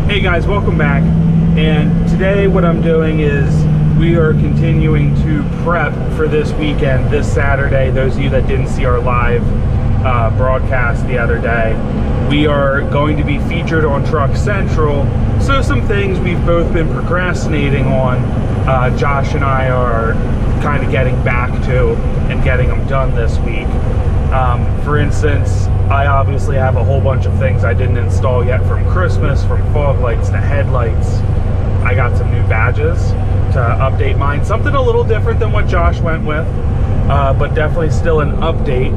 Hey guys, welcome back. And today what I'm doing is we are continuing to prep for this weekend, this Saturday. Those of you that didn't see our live broadcast the other day, we are going to be featured on Truck Central. So some things we've both been procrastinating on, Josh and I are kind of getting back to and getting them done this week. For instance, I obviously have a whole bunch of things I didn't install yet from Christmas, from fog lights to headlights. I got some new badges to update mine. Something a little different than what Josh went with, but definitely still an update.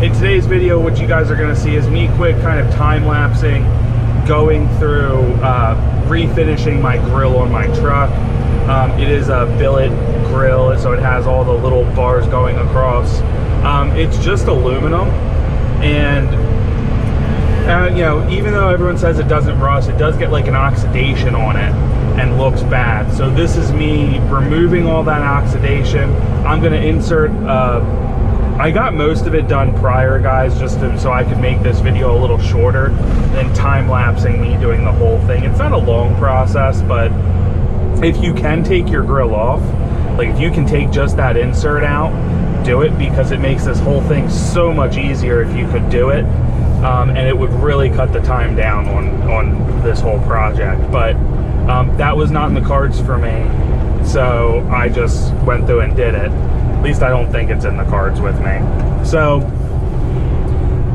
In today's video, what you guys are going to see is me quick kind of time-lapsing, going through, refinishing my grill on my truck. It is a billet grill, so it has all the little bars going across. It's just aluminum, and you know, even though everyone says it doesn't rust, it does get like an oxidation on it and looks bad. So this is me removing all that oxidation. I'm going to insert, I got most of it done prior, guys, just so I could make this video a little shorter than time-lapsing me doing the whole thing. It's not a long process, but if you can take your grill off, like if you can take just that insert out, do it, because it makes this whole thing so much easier if you could do it, and it would really cut the time down on this whole project. But that was not in the cards for me, so I just went through and did it. At least I don't think it's in the cards with me. So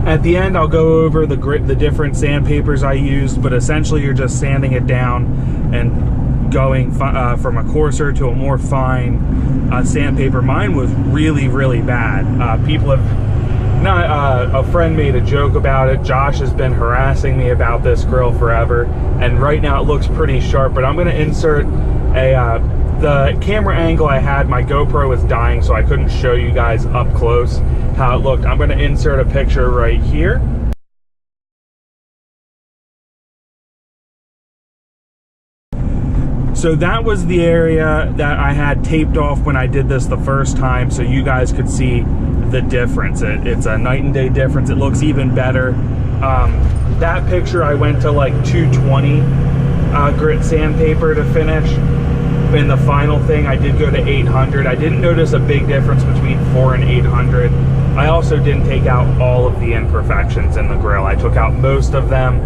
at the end, I'll go over the different sandpapers I used, but essentially you're just sanding it down and going from a coarser to a more fine sandpaper. Mine was really bad. People have not, a friend made a joke about it. Josh has been harassing me about this grill forever, and right now it looks pretty sharp, but I'm going to insert the camera angle I had. My GoPro was dying, so I couldn't show you guys up close how it looked. I'm going to insert a picture right here. So that was the area that I had taped off when I did this the first time, so you guys could see the difference. It's a night and day difference. It looks even better. That picture I went to like 220 grit sandpaper to finish. In the final thing, I did go to 800. I didn't notice a big difference between 400 and 800. I also didn't take out all of the imperfections in the grill. I took out most of them,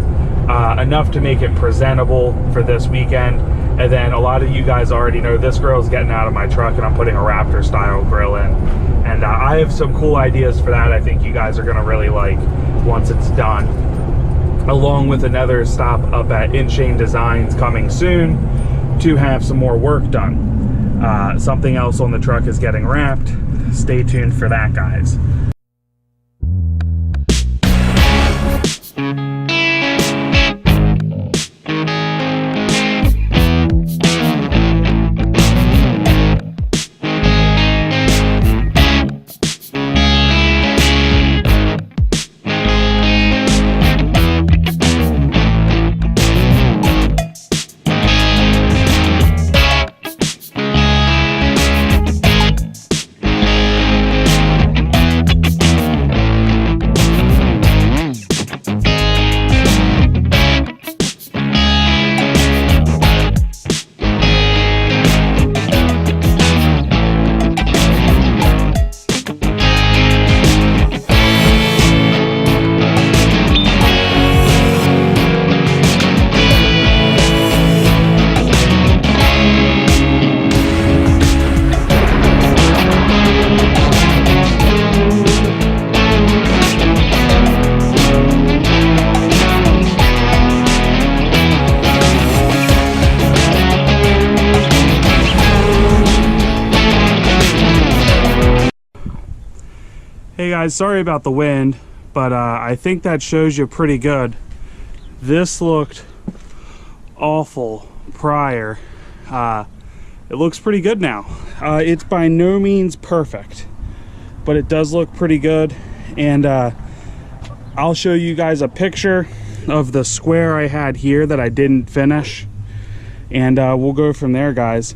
enough to make it presentable for this weekend. And then a lot of you guys already know this grill is getting out of my truck, and I'm putting a Raptor style grill in. And I have some cool ideas for that I think you guys are gonna really like once it's done. Along with another stop up at InShane Designs coming soon to have some more work done. Something else on the truck is getting wrapped. Stay tuned for that, guys. Hey guys, sorry about the wind, but I think that shows you pretty good. This looked awful prior. It looks pretty good now. It's by no means perfect, but it does look pretty good. And I'll show you guys a picture of the square I had here that I didn't finish, and we'll go from there, guys.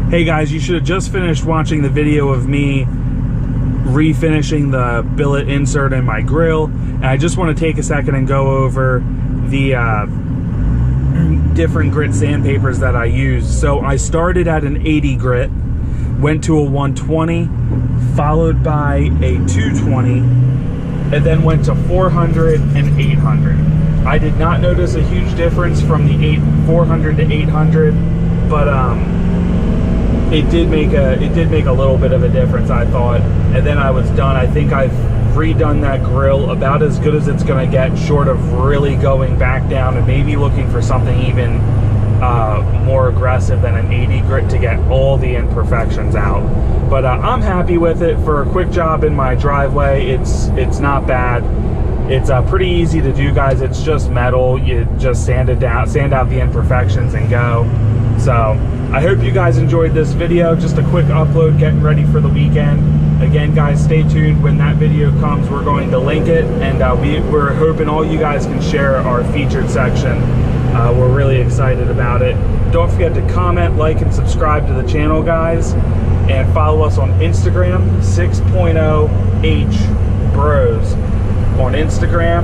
Hey guys, you should have just finished watching the video of me refinishing the billet insert in my grill, and I just want to take a second and go over the different grit sandpapers that I use. So I started at an 80 grit, went to a 120, followed by a 220, and then went to 400 and 800. I did not notice a huge difference from the 400 to 800, but it did make a little bit of a difference, I thought. And then I was done. I think I've redone that grill about as good as it's going to get, short of really going back down and maybe looking for something even more aggressive than an 80 grit to get all the imperfections out. But I'm happy with it. For a quick job in my driveway, it's not bad. It's pretty easy to do, guys. It's just metal. You just sand it down, sand out the imperfections, and go. So I hope you guys enjoyed this video. Just a quick upload, getting ready for the weekend. Again, guys, stay tuned. When that video comes, we're going to link it, and we're hoping all you guys can share our featured section. We're really excited about it. Don't forget to comment, like, and subscribe to the channel, guys, and follow us on Instagram, 6.0H-Bros on Instagram.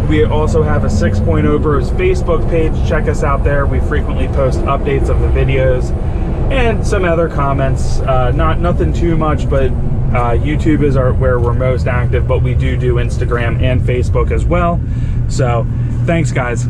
We also have a 6.0 Bros Facebook page. Check us out there. We frequently post updates of the videos and some other comments. Nothing too much, but YouTube is where we're most active, but we do Instagram and Facebook as well. So thanks, guys.